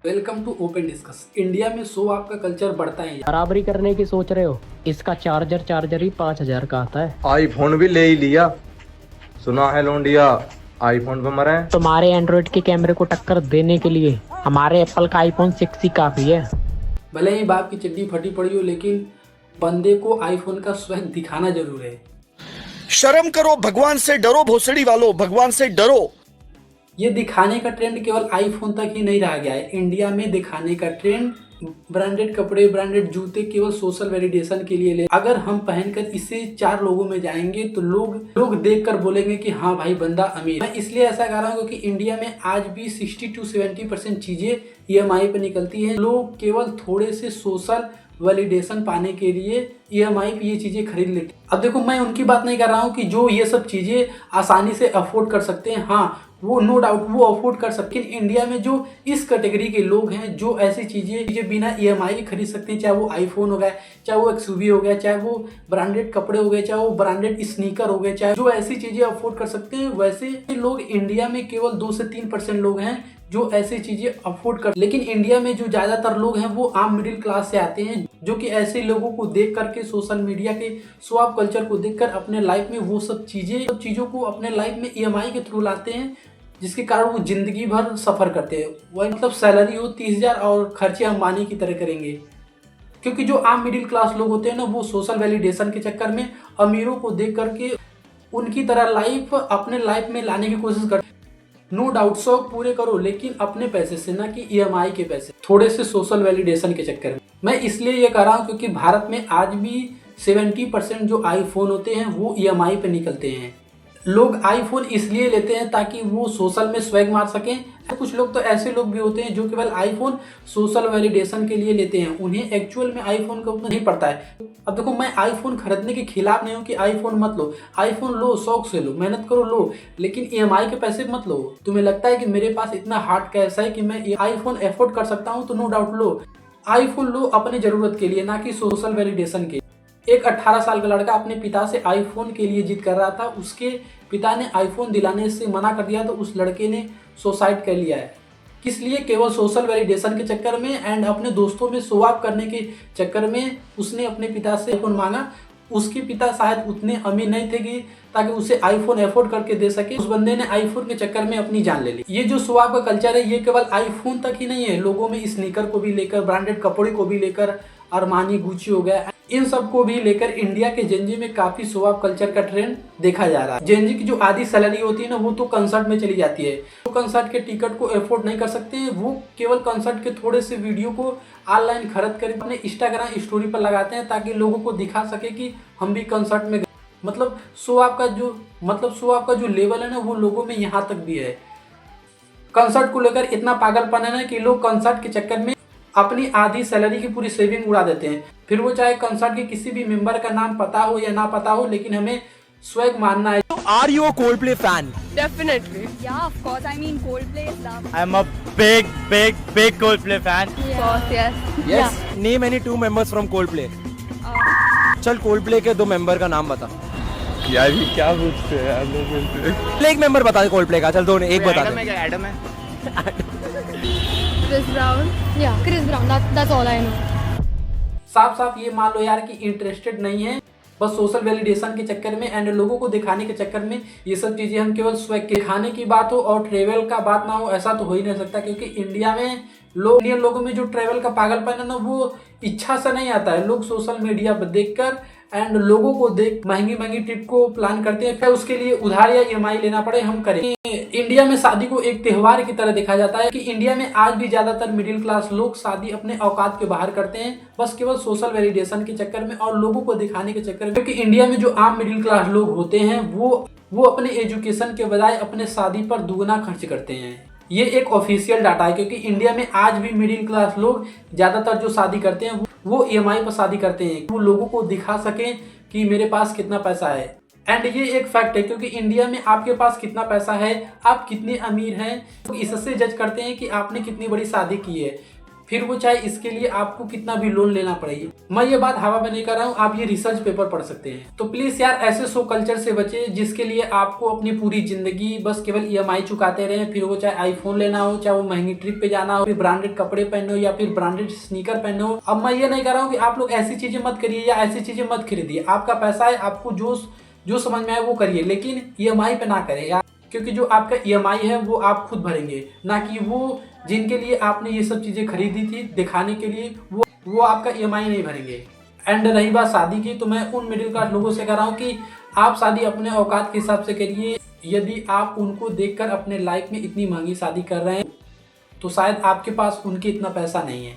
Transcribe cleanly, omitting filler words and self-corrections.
Welcome to open discuss. India में show off का culture बढ़ता है। बराबरी करने की सोच रहे हो? इसका चार्जर ही 5,000 का आता है। आईफोन भी ले ही लिया, सुना है लोंडिया आईफोन पे मरे। तुम्हारे एंड्रॉइड के कैमरे को टक्कर देने के लिए हमारे एप्पल का आईफोन 6 ही काफी है। भले ही बाप की चड्डी फटी पड़ी हो, लेकिन बंदे को आईफोन का स्वैग दिखाना जरूर है। शर्म करो, भगवान से डरो, भोसड़ी वालों, भगवान से डरो। ये दिखाने का ट्रेंड केवल आईफोन तक ही नहीं रह गया है। इंडिया में दिखाने का ट्रेंड ब्रांडेड कपड़े, ब्रांडेड जूते केवल सोशल वैलिडेशन के लिए ले। अगर हम पहनकर इसे 4 लोगों में जाएंगे तो लोग देखकर बोलेंगे कि हाँ भाई बंदा अमीर। मैं इसलिए ऐसा कर रहा हूँ क्योंकि इंडिया में आज भी 60 to 70% चीजें ईएमआई पे निकलती हैं। लोग केवल थोड़े से सोशल वैलिडेशन पाने के लिए ईएमआई पे ये चीजें खरीद लेते हैं। अब देखो, मैं उनकी बात नहीं कर रहा हूँ कि जो ये सब चीजें आसानी से अफोर्ड कर सकते हैं। हाँ, वो नो डाउट वो अफोर्ड कर सकते हैं। इंडिया में जो इस कैटेगरी के लोग हैं जो ऐसी चीजें बिना ईएमआई के खरीद सकते हैं, चाहे वो आईफोन हो गया, चाहे वो एक्सयूवी हो गया, चाहे वो ब्रांडेड कपड़े हो गए, चाहे वो ब्रांडेड स्नीकर हो गए, चाहे जो ऐसी चीजें अफोर्ड कर सकते हैं, वैसे लोग इंडिया में केवल 2 से 3% लोग हैं जो ऐसी चीजें अफोर्ड कर। लेकिन इंडिया में जो ज्यादातर लोग हैं वो आम मिडिल क्लास से आते हैं, जो कि ऐसे लोगों को देख करके, सोशल मीडिया के शो ऑफ कल्चर को देखकर अपने लाइफ में वो सब चीजों को अपने लाइफ में ईएमआई के थ्रू लाते हैं, जिसके कारण वो जिंदगी भर सफर करते हैं। वही मतलब सैलरी हो 30,000 और खर्चे अंबानी की तरह करेंगे। क्योंकि जो आम मिडिल क्लास लोग होते हैं ना, वो सोशल वैलिडेशन के चक्कर में अमीरों को देख करके उनकी तरह लाइफ अपने लाइफ में लाने की कोशिश करते हैं। नो डाउट शौक पूरे करो, लेकिन अपने पैसे से, ना कि ईएमआई के पैसे, थोड़े से सोशल वैलिडेशन के चक्कर में। मैं इसलिए ये कर रहा हूँ क्योंकि भारत में आज भी 70% जो आईफोन होते हैं वो ईएमआई पे निकलते हैं। लोग आईफोन इसलिए लेते हैं ताकि वो सोशल में स्वैग मार सकें। कुछ लोग तो ऐसे लोग भी होते हैं जो केवल आईफोन सोशल वैलिडेशन के लिए लेते हैं, उन्हें एक्चुअल में आईफोन का उतना नहीं पड़ता है। अब देखो, मैं आईफोन खरीदने के खिलाफ नहीं हूँ कि आईफोन मत लो, आईफोन लो, शौक से लो, मेहनत करो लो, लेकिन ईएमआई के पैसे मत लो। तुम्हें लगता है कि मेरे पास इतना हार्ड कैश है कि मैं आईफोन एफोर्ड कर सकता हूँ, तो नो डाउट लो, आईफोन लो अपनी जरूरत के लिए, ना कि सोशल वैलिडेशन के। एक 18 साल का लड़का अपने पिता से आईफोन के लिए जिद कर रहा था। उसके पिता ने आईफोन दिलाने से मना कर दिया, तो उस लड़के ने सुसाइड कर लिया है। किस लिए? केवल सोशल वैलिडेशन के चक्कर में एंड अपने दोस्तों में शो ऑफ करने के चक्कर में उसने अपने पिता से आईफोन मांगा। उसके पिता शायद उतने अमीर नहीं थे कि ताकि उसे आईफोन एफोर्ड करके दे सके। उस बंदे ने आईफोन के चक्कर में अपनी जान ले ली। ये जो शो ऑफ का कल्चर है ये केवल आईफोन तक ही नहीं है, लोगों में स्नीकर को भी लेकर, ब्रांडेड कपड़े को भी लेकर, अरमानी, गुची हो गया, इन सब को भी लेकर इंडिया के जेनजी में काफी शो ऑफ कल्चर का ट्रेंड देखा जा रहा है। जेनजी की जो आधी सैलरी होती है ना, वो तो कंसर्ट में चली जाती है। तो कंसर्ट के टिकट को एफोर्ड नहीं कर सकते हैं, वो केवल कंसर्ट के थोड़े से वीडियो को ऑनलाइन खरीद कर अपने इंस्टाग्राम स्टोरी पर लगाते हैं ताकि लोगों को दिखा सके कि हम भी कंसर्ट में गए। मतलब शो ऑफ का जो लेवल है ना, वो लोगों में यहाँ तक भी है। कंसर्ट को लेकर इतना पागलपन है ना कि लोग कंसर्ट के चक्कर में अपनी आधी सैलरी की पूरी सेविंग उड़ा देते हैं। फिर वो चाहे कंसर्ट के किसी भी मेंबर का नाम पता हो या ना पता हो, लेकिन हमें स्वैग मानना है। Are you a Coldplay fan? Definitely. Yeah, of course. I mean, Coldplay is love. I'm a big Coldplay fan. Yeah. Of course, yes. Yes. Name any 2 members from Coldplay. चल Coldplay के 2 member का नाम बता। यार ये क्या पूछते हैं यार लोग मुझसे? एक मेंबर बता दे Coldplay का, चल 2 ने एक बता दे। एडम है। Chris Brown. Yeah, Chris Brown. That's all I know. साफ साफ ये मान लो यार कि इंटरेस्टेड नहीं है, बस सोशल वैलिडेशन के चक्कर में एंड लोगों को दिखाने के चक्कर में ये सब चीजें हम केवल स्वैग के खाने की बात हो और ट्रेवल का बात ना हो, ऐसा तो हो ही नहीं सकता। क्योंकि इंडिया में इंडियन लोगों में जो ट्रेवल का पागलपन है ना, वो इच्छा से नहीं आता है। लोग सोशल मीडिया पर देखकर एंड लोगों को देख महंगी ट्रिप को प्लान करते हैं, फिर उसके लिए उधार या ईएमआई लेना पड़े हम करें। इंडिया में शादी को एक त्योहार की तरह देखा जाता है कि इंडिया में आज भी ज्यादातर मिडिल क्लास लोग शादी अपने औकात के बाहर करते हैं, बस केवल सोशल वैलिडेशन के चक्कर में और लोगों को दिखाने के चक्कर में। क्योंकि इंडिया में जो आम मिडिल क्लास लोग होते हैं वो अपने एजुकेशन के बजाय अपने शादी पर दुगना खर्च करते हैं। ये एक ऑफिशियल डाटा है। क्योंकि इंडिया में आज भी मिडिल क्लास लोग ज्यादातर जो शादी करते हैं वो ईएमआई पर शादी करते हैं, वो लोगों को दिखा सकें कि मेरे पास कितना पैसा है। एंड ये एक फैक्ट है, क्योंकि इंडिया में आपके पास कितना पैसा है, आप कितने अमीर हैं, तो इससे जज करते हैं कि आपने कितनी बड़ी शादी की है। फिर वो चाहे इसके लिए आपको कितना भी लोन लेना पड़े। मैं ये बात हवा में नहीं कर रहा हूँ, आप ये रिसर्च पेपर पढ़ सकते हैं। तो प्लीज यार ऐसे शो कल्चर से बचे जिसके लिए आपको अपनी पूरी जिंदगी बस केवल EMI चुकाते रहे, फिर वो चाहे आईफोन लेना हो, चाहे वो महंगी ट्रिप पे जाना हो, फिर ब्रांडेड कपड़े पहने हो या फिर ब्रांडेड स्नीकर पहने हो। अब मैं ये नहीं कर रहा हूँ कि आप लोग ऐसी चीजें मत करिए या ऐसी चीजें मत खरीदिए, आपका पैसा है, आपको जो समझ में आए वो करिए, लेकिन EMI पे ना करें यार, क्योंकि जो आपका EMI है वो आप खुद भरेंगे, ना कि वो जिनके लिए आपने ये सब चीजें खरीदी थी दिखाने के लिए वो आपका EMI नहीं भरेंगे। एंड रही बात शादी की, तो मैं उन मिडिल क्लास लोगों से कह रहा हूँ कि आप शादी अपने औकात के हिसाब से करिए। यदि आप उनको देखकर अपने लाइफ में इतनी महंगी शादी कर रहे हैं तो शायद आपके पास उनके इतना पैसा नहीं है।